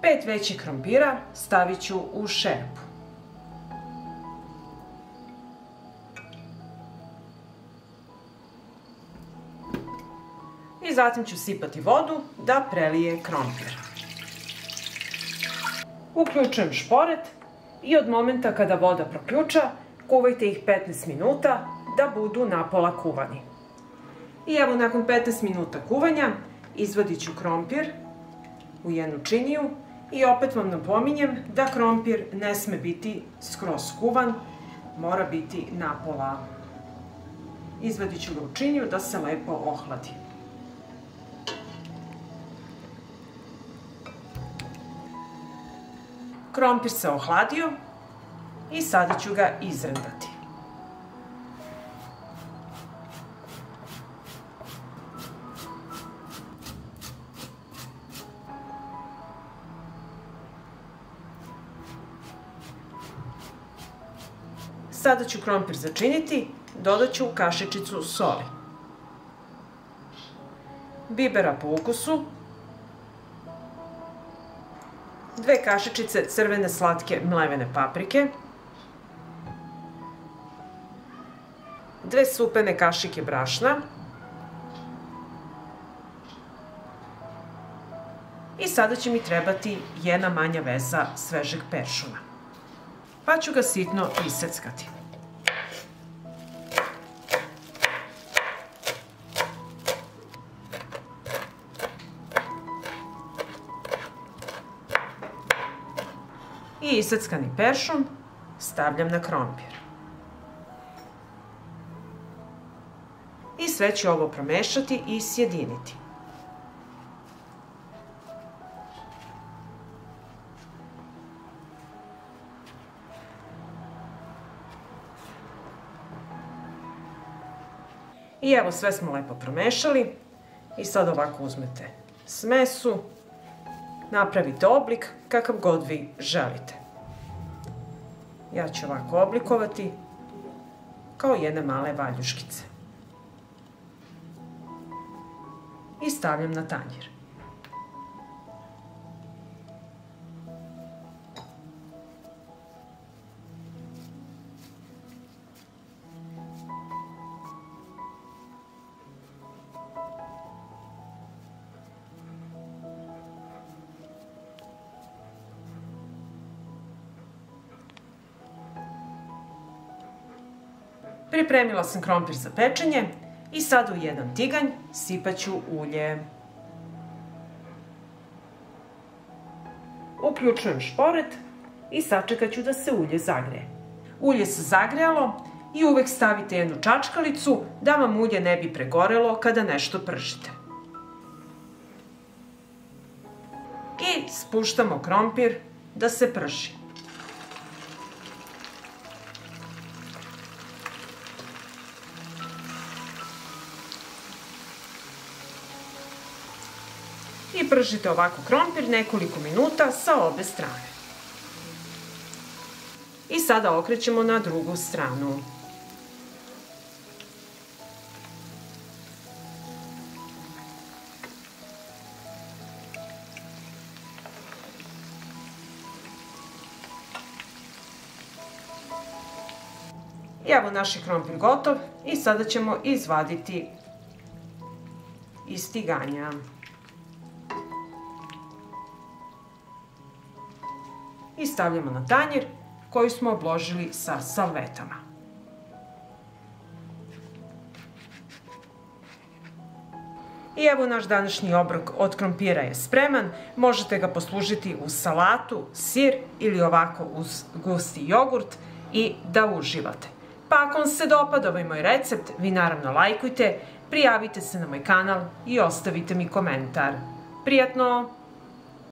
5 većih krompira stavit ću u šerpu. I zatim ću sipati vodu da prelije krompir. Uključujem šporet i od momenta kada voda proključa, kuvajte ih 15 minuta da budu napola kuvani. I evo nakon 15 minuta kuvanja izvadit ću krompir u jednu činiju i opet vam napominjem da krompir ne sme biti skroz kuvan, mora biti napola. Izvadit ću ga u činiju da se lepo ohladi. Krompir se ohladio i sada ću ga izrendati. Sada ću krompir začiniti, dodat ću kašičicu soli, bibera po ukusu, 2 kašičice crvene slatke mlevene paprike, 2 supene kašike brašna i sada će mi trebati 1 manja veza svežeg peršuna, pa ću ga sitno iseckati. I iseckani peršun stavljam na krompir. I sve ću ovo promešati i sjediniti. I evo sve smo lepo promešali i sad ovako uzmete smesu, napravite oblik kakav god vi želite. Ja ću ovako oblikovati kao jedne male valjuškice. I stavljam na tanjir. Pripremila sam krompir za pečenje i sad u jedan tiganj sipat ću ulje. Uključujem šporet i sačekat ću da se ulje zagreje. Ulje se zagrejalo i uvek stavite jednu čačkalicu da vam ulje ne bi pregorelo kada nešto pržite. I spuštamo krompir da se prži. I pržite ovako krompir nekoliko minuta sa obe strane. I sada okrećemo na drugu stranu. I evo naš je krompir gotov i sada ćemo izvaditi iz tiganja. I stavljamo na tanjir koji smo obložili sa salvetama. I evo naš današnji obrok od krompira je spreman. Možete ga poslužiti uz salatu, sir ili ovako uz gusti jogurt i da uživate. Pa ako vam se dopada ovaj moj recept, vi naravno lajkujte, prijavite se na moj kanal i ostavite mi komentar. Prijatno!